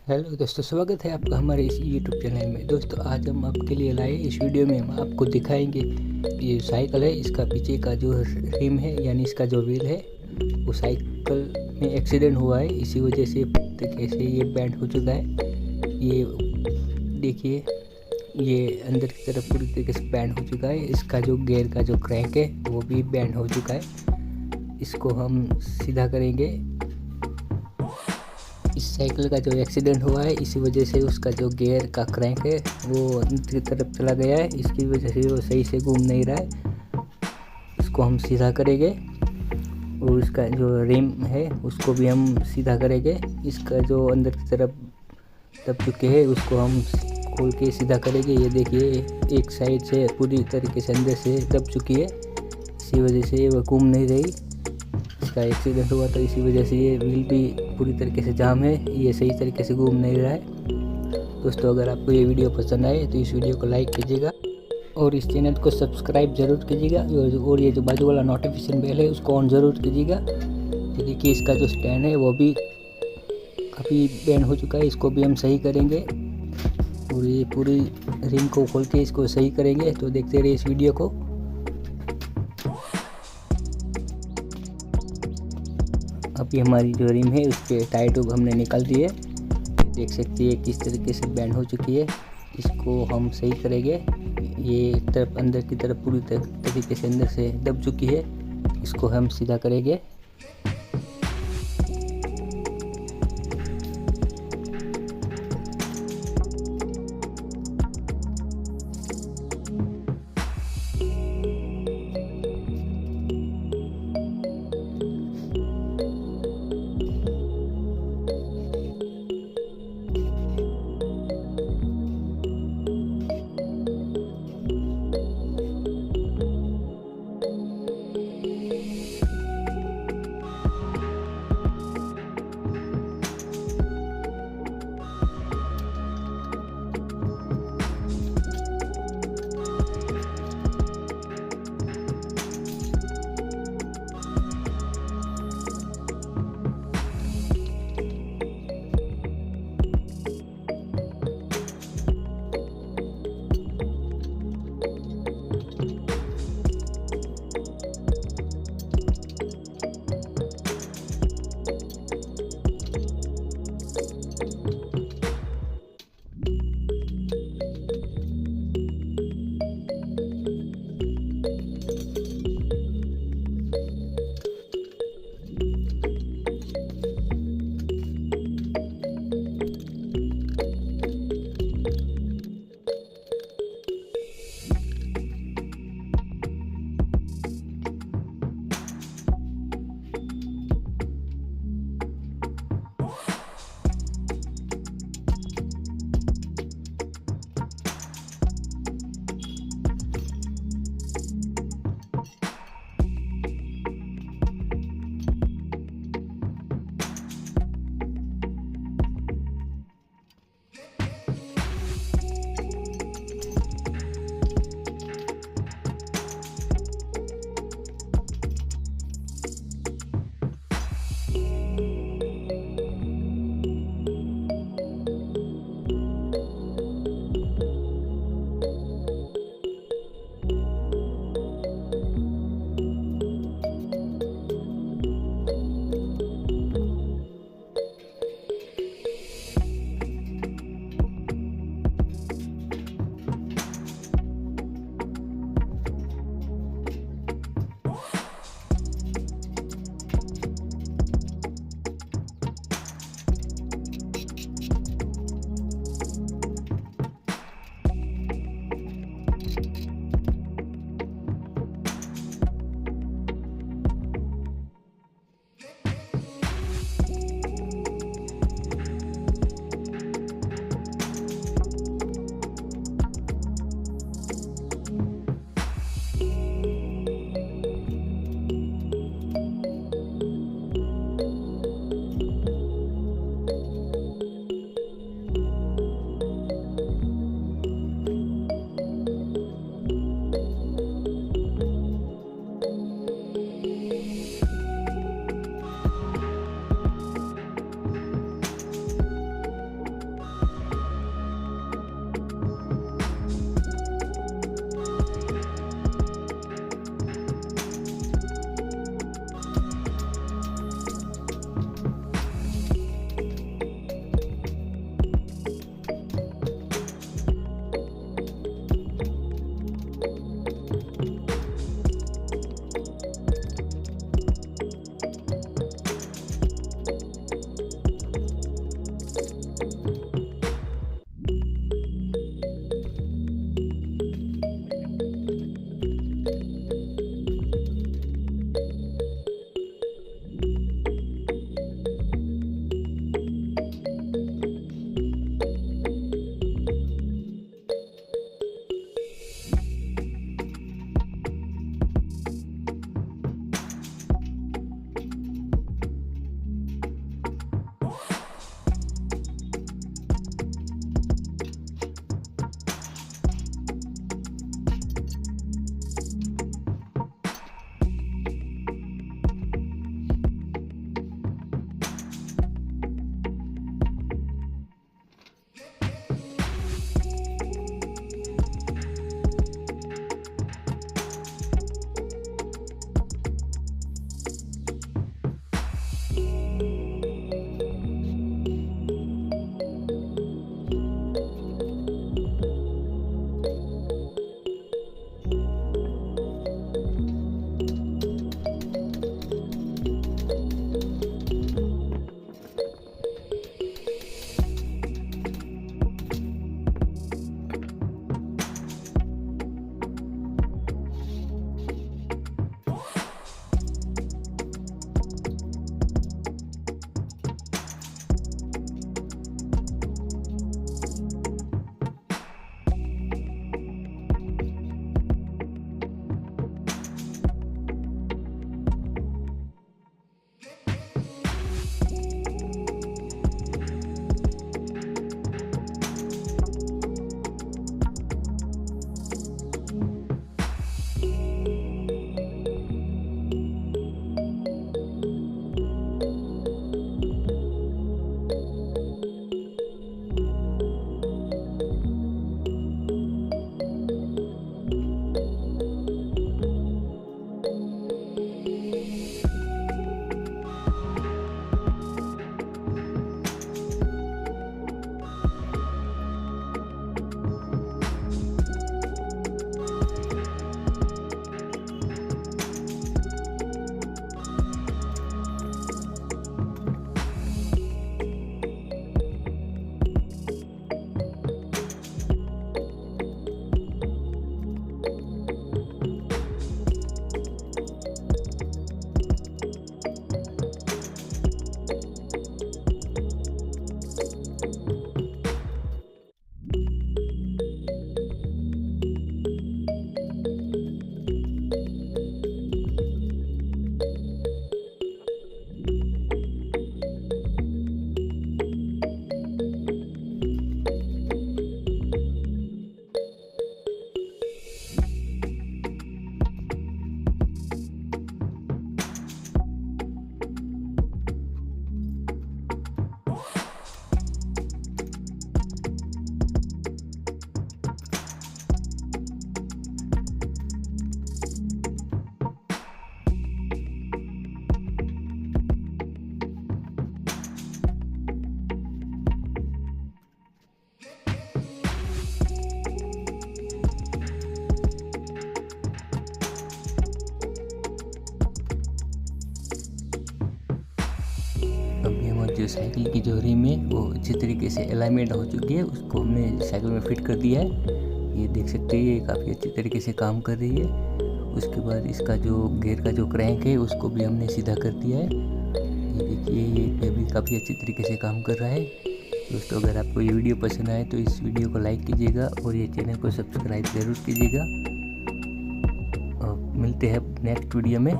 Hello दोस्तों, स्वागत है आपका हमारे इस यूट्यूब चैनल में। दोस्तों आज हम आपके लिए लाए इस वीडियो में हम आपको दिखाएंगे ये साइकिल है। इसका पीछे का जो रिम है यानी इसका जो व्हील है वो साइकिल में एक्सीडेंट हुआ है, इसी वजह से तरीके से ये बैंड हो चुका है। ये देखिए, ये अंदर की तरफ पूरी तरीके से बैंड हो चुका है। इसका जो गियर का जो क्रैंक है वो भी बैंड हो चुका है। इसको हम सीधा करेंगे। इस साइकिल का जो एक्सीडेंट हुआ है इसी वजह से उसका जो गियर का क्रैंक है वो अंदर की तरफ चला गया है, इसकी वजह से वो सही से घूम नहीं रहा है। इसको हम सीधा करेंगे और इसका जो रिम है उसको भी हम सीधा करेंगे। इसका जो अंदर की तरफ दब चुके हैं उसको हम खोल के सीधा करेंगे। ये देखिए, एक साइड से पूरी तरीके से अंदर से दब चुकी है, इसी वजह से वो घूम नहीं रही। इसका एक्सीडेंट हुआ तो इसी वजह से ये व्हील भी पूरी तरीके से जाम है, ये सही तरीके से घूम नहीं रहा है। दोस्तों अगर आपको ये वीडियो पसंद आए तो इस वीडियो को लाइक कीजिएगा और इस चैनल को सब्सक्राइब जरूर कीजिएगा और ये जो बाजू वाला नोटिफिकेशन बेल है उसको ऑन ज़रूर कीजिएगा। तो देखिए, इसका जो स्टैंड है वो भी काफ़ी बैंड हो चुका है, इसको भी हम सही करेंगे और ये पूरी रिम को खोल के इसको सही करेंगे। तो देखते रहिए इस वीडियो को। अभी हमारी जो रिम है उसके टायर ट्यूब हमने निकाल दिए, देख सकते हैं किस तरीके से बैंड हो चुकी है। इसको हम सही करेंगे। ये एक तरफ अंदर की तरफ पूरी तरीके से अंदर से दब चुकी है, इसको हम सीधा करेंगे। जो साइकिल की जो रिम है वो अच्छी तरीके से अलाइनमेंट हो चुकी है, उसको हमने साइकिल में फिट कर दिया है। ये देख सकते हैं ये काफ़ी अच्छी तरीके से काम कर रही है। उसके बाद इसका जो गियर का जो क्रैंक है उसको भी हमने सीधा कर दिया है। ये देखिए ये भी काफ़ी अच्छी तरीके से काम कर रहा है। दोस्तों अगर आपको ये वीडियो पसंद आए तो इस वीडियो को लाइक कीजिएगा और ये चैनल को सब्सक्राइब ज़रूर कीजिएगा। मिलते हैं नेक्स्ट वीडियो में।